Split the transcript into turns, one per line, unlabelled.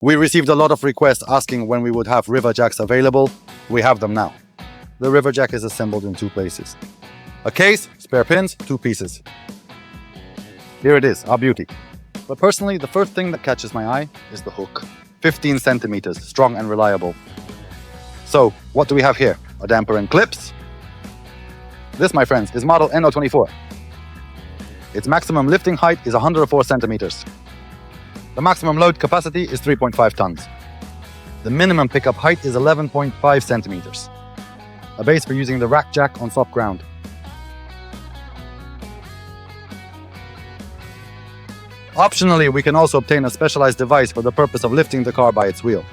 We received a lot of requests asking when we would have river jacks available. We have them now. The river jack is assembled in 2 places. A case, spare pins, 2 pieces. Here it is, our beauty. But personally, the first thing that catches my eye is the hook. 15 centimeters, strong and reliable. So, what do we have here? A damper and clips. This, my friends, is model N024. Its maximum lifting height is 104 centimeters. The maximum load capacity is 3.5 tons. The minimum pickup height is 11.5 centimeters. A base for using the rack jack on soft ground. Optionally, we can also obtain a specialized device for the purpose of lifting the car by its wheel.